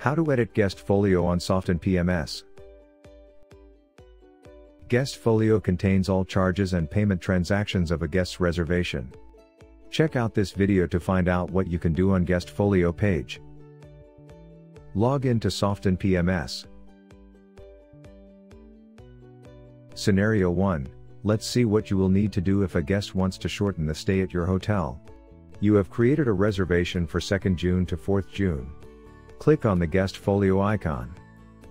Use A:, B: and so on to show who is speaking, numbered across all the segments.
A: How to edit Guestfolio on Soften PMS. Guestfolio contains all charges and payment transactions of a guest's reservation. Check out this video to find out what you can do on Guestfolio page. Log in to Soften PMS. Scenario 1. Let's see what you will need to do if a guest wants to shorten the stay at your hotel. You have created a reservation for 2nd June to 4th June. Click on the Guestfolio icon.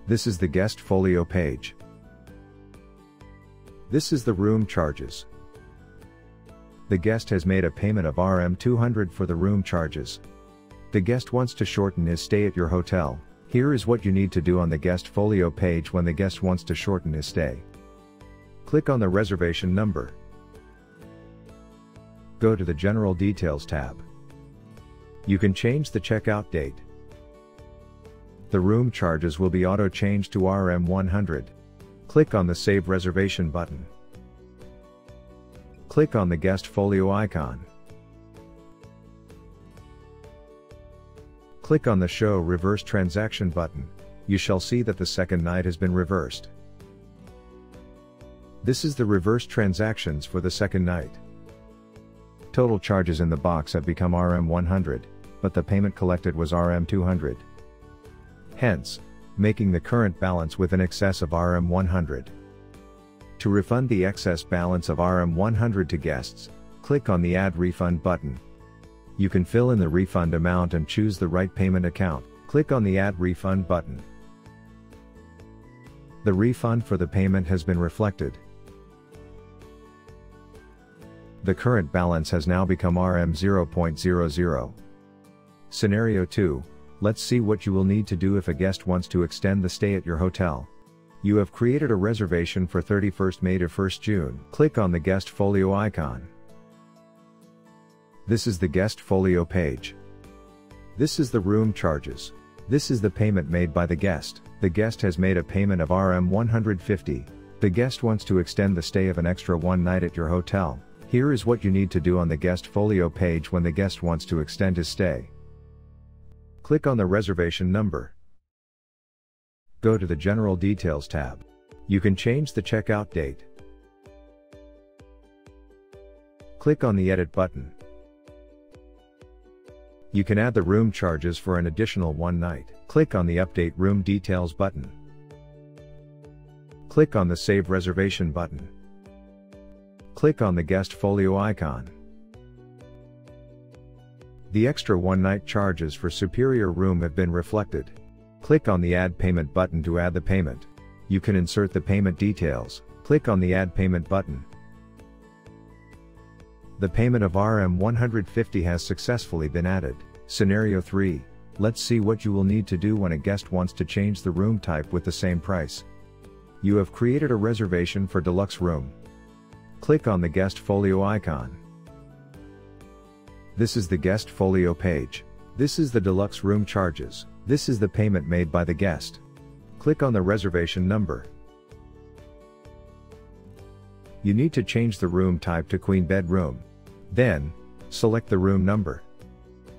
A: This is the Guestfolio page. This is the room charges. The guest has made a payment of Rm200 for the room charges. The guest wants to shorten his stay at your hotel. Here is what you need to do on the Guestfolio page when the guest wants to shorten his stay. Click on the reservation number. Go to the General Details tab. You can change the checkout date. The room charges will be auto-changed to Rm100. Click on the Save Reservation button. Click on the Guestfolio icon. Click on the Show Reverse Transaction button. You shall see that the second night has been reversed. This is the reverse transactions for the second night. Total charges in the box have become Rm100, but the payment collected was Rm200. Hence, making the current balance with an excess of Rm100. To refund the excess balance of Rm100 to guests, click on the Add Refund button. You can fill in the refund amount and choose the right payment account. Click on the Add Refund button. The refund for the payment has been reflected. The current balance has now become Rm0.00. Scenario 2. Let's see what you will need to do if a guest wants to extend the stay at your hotel. You have created a reservation for 31st May to 1st June. Click on the Guestfolio icon. This is the Guestfolio page. This is the room charges. This is the payment made by the guest. The guest has made a payment of Rm150. The guest wants to extend the stay of an extra one night at your hotel. Here is what you need to do on the Guestfolio page when the guest wants to extend his stay. Click on the reservation number. Go to the General Details tab. You can change the checkout date. Click on the Edit button. You can add the room charges for an additional one night. Click on the Update Room Details button. Click on the Save Reservation button. Click on the Guestfolio icon. The extra one-night charges for Superior Room have been reflected. Click on the Add Payment button to add the payment. You can insert the payment details. Click on the Add Payment button. The payment of Rm150 has successfully been added. Scenario 3. Let's see what you will need to do when a guest wants to change the room type with the same price. You have created a reservation for deluxe room. Click on the Guestfolio icon. This is the Guestfolio page. This is the deluxe room charges. This is the payment made by the guest. Click on the reservation number. You need to change the room type to queen bed room. Then, select the room number.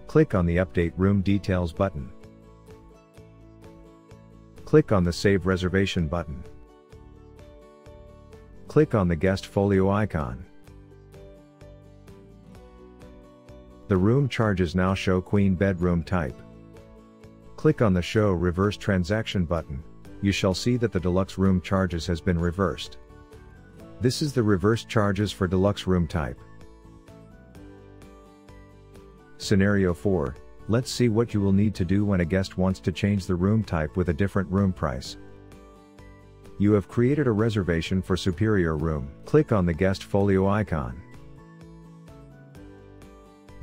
A: Click on the Update Room Details button. Click on the Save Reservation button. Click on the Guestfolio icon. The room charges now show queen bedroom type. Click on the Show Reverse Transaction button. You shall see that the deluxe room charges has been reversed. This is the reverse charges for deluxe room type. Scenario 4. Let's see what you will need to do when a guest wants to change the room type with a different room price. You have created a reservation for Superior Room. Click on the Guestfolio icon.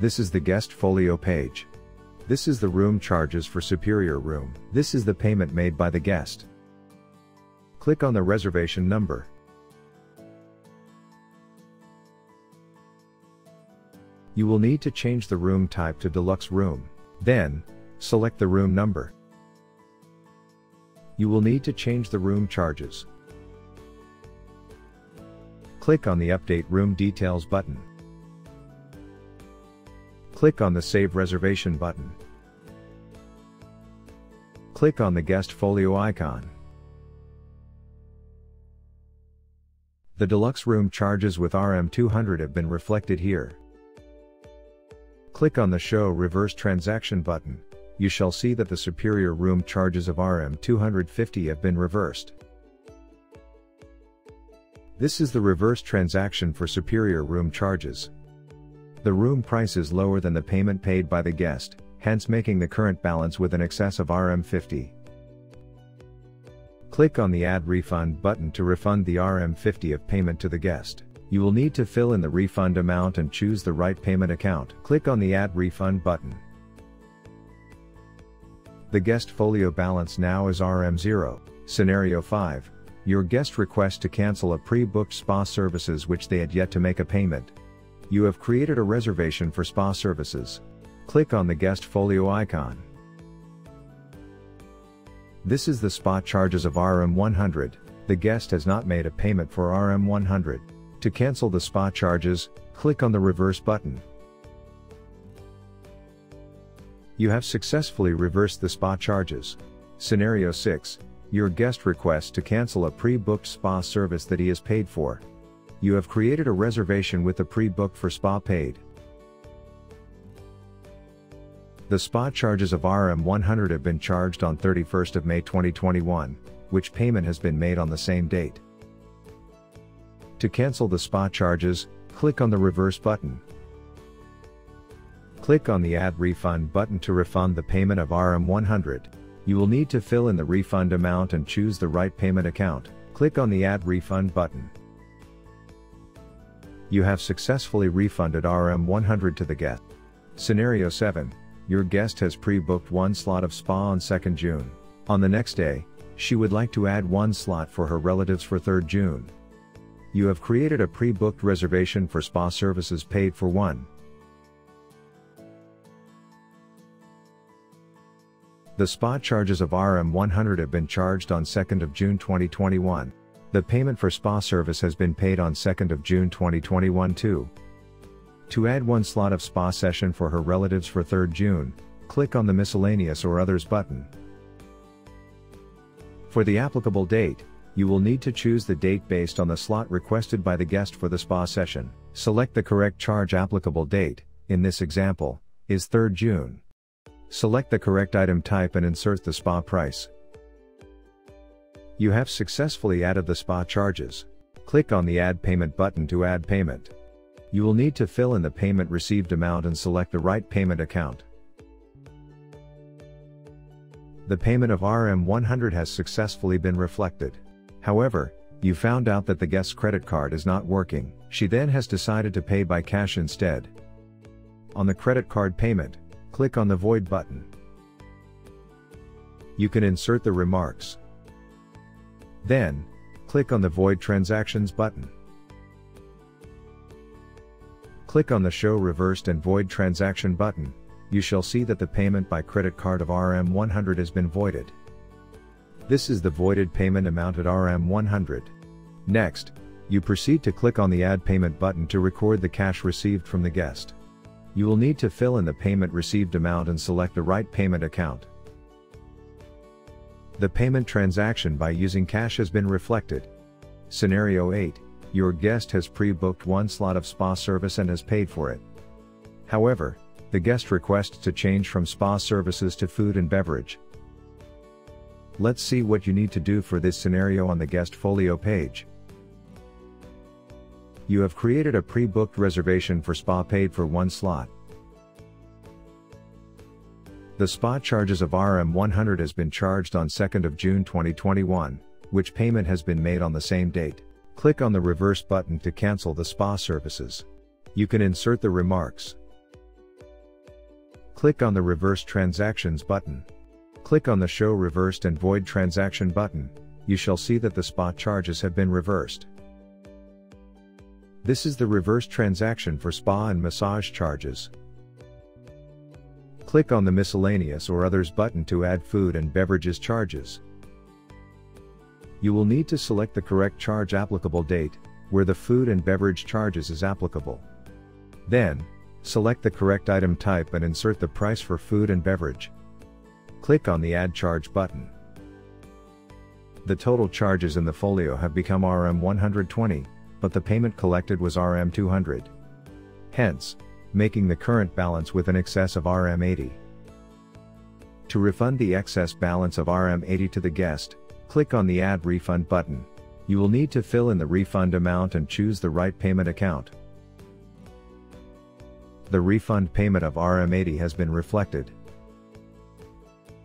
A: This is the Guestfolio page. This is the room charges for Superior Room. This is the payment made by the guest. Click on the reservation number. You will need to change the room type to deluxe room. Then, select the room number. You will need to change the room charges. Click on the Update Room Details button. Click on the Save Reservation button. Click on the guest folio icon. The deluxe room charges with RM200 have been reflected here. Click on the Show Reverse Transaction button. You shall see that the superior room charges of RM250 have been reversed. This is the reverse transaction for superior room charges. The room price is lower than the payment paid by the guest, hence making the current balance with an excess of RM50. Click on the Add Refund button to refund the RM50 of payment to the guest. You will need to fill in the refund amount and choose the right payment account. Click on the Add Refund button. The guest folio balance now is RM0. Scenario 5. Your guest requests to cancel a pre-booked spa services which they had yet to make a payment. You have created a reservation for spa services. Click on the guest folio icon. This is the spa charges of RM100. The guest has not made a payment for RM100. To cancel the spa charges, click on the reverse button. You have successfully reversed the spa charges. Scenario 6. Your guest requests to cancel a pre-booked spa service that he has paid for. You have created a reservation with the pre-booked for spa paid. The spa charges of RM100 have been charged on 31st of May 2021, which payment has been made on the same date. To cancel the spa charges, click on the reverse button. Click on the Add Refund button to refund the payment of RM100. You will need to fill in the refund amount and choose the right payment account. Click on the Add Refund button. You have successfully refunded RM100 to the guest. Scenario 7. Your guest has pre-booked one slot of spa on 2nd June. On the next day, she would like to add one slot for her relatives for 3rd June. You have created a pre-booked reservation for spa services paid for 1. The spa charges of RM100 have been charged on 2nd of June 2021. The payment for spa service has been paid on 2nd of June 2021 too. To add one slot of spa session for her relatives for 3rd June, click on the Miscellaneous or Others button. For the applicable date, you will need to choose the date based on the slot requested by the guest for the spa session. Select the correct charge. Applicable date, in this example, is 3rd June. Select the correct item type and insert the spa price. You have successfully added the spa charges. Click on the Add Payment button to add payment. You will need to fill in the payment received amount and select the right payment account. The payment of RM100 has successfully been reflected. However, you found out that the guest's credit card is not working. She then has decided to pay by cash instead. On the credit card payment, click on the Void button. You can insert the remarks. Then, click on the Void Transactions button. Click on the Show Reversed and Void Transaction button. You shall see that the payment by credit card of RM100 has been voided. This is the voided payment amount at RM100. Next, you proceed to click on the Add Payment button to record the cash received from the guest. You will need to fill in the payment received amount and select the right payment account. The payment transaction by using cash has been reflected. Scenario 8. Your guest has pre-booked one slot of spa service and has paid for it. However, the guest requests to change from spa services to food and beverage. Let's see what you need to do for this scenario on the guest folio page. You have created a pre-booked reservation for spa paid for one slot. The spa charges of RM100 has been charged on 2nd of June 2021, which payment has been made on the same date. Click on the reverse button to cancel the spa services. You can insert the remarks. Click on the Reverse Transactions button. Click on the Show Reversed and Void Transaction button. You shall see that the spa charges have been reversed. This is the reverse transaction for spa and massage charges. Click on the Miscellaneous or Others button to add food and beverages charges. You will need to select the correct charge applicable date, where the food and beverage charges is applicable. Then, select the correct item type and insert the price for food and beverage. Click on the Add Charge button. The total charges in the folio have become Rm120, but the payment collected was Rm200. Hence, making the current balance with an excess of Rm80. To refund the excess balance of Rm80 to the guest, click on the Add Refund button. You will need to fill in the refund amount and choose the right payment account. The refund payment of Rm80 has been reflected.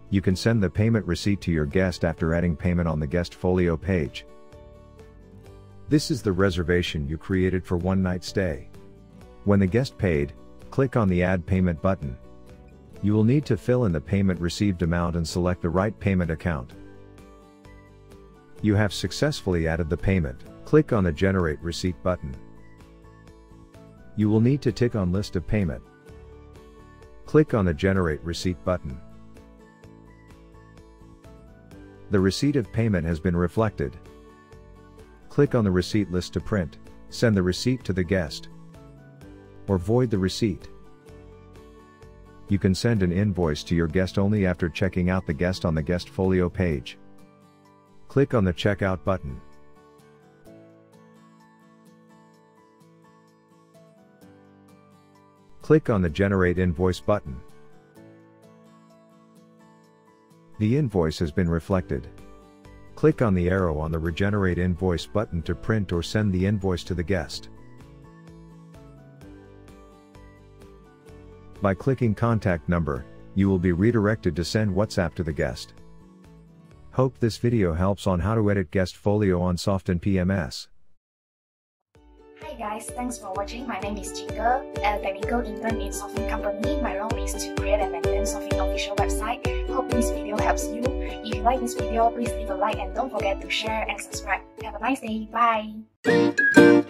A: You can send the payment receipt to your guest after adding payment on the guest folio page. This is the reservation you created for one night stay. When the guest paid, click on the Add Payment button. You will need to fill in the payment received amount and select the right payment account. You have successfully added the payment. Click on the Generate Receipt button. You will need to tick on List of Payment. Click on the Generate Receipt button. The receipt of payment has been reflected. Click on the receipt list to print, send the receipt to the guest, or void the receipt. You can send an invoice to your guest only after checking out the guest on the guest folio page. Click on the Checkout button. Click on the Generate Invoice button. The invoice has been reflected. Click on the arrow on the Regenerate Invoice button to print or send the invoice to the guest. By clicking Contact Number, you will be redirected to send WhatsApp to the guest. Hope this video helps on how to edit guest folio on Soften PMS.
B: Hi guys, thanks for watching. My name is Jingle, a technical intern in Soften company. My role is to create and maintain Soften official website. Hope this video helps you. If you like this video, please leave a like and don't forget to share and subscribe. Have a nice day. Bye!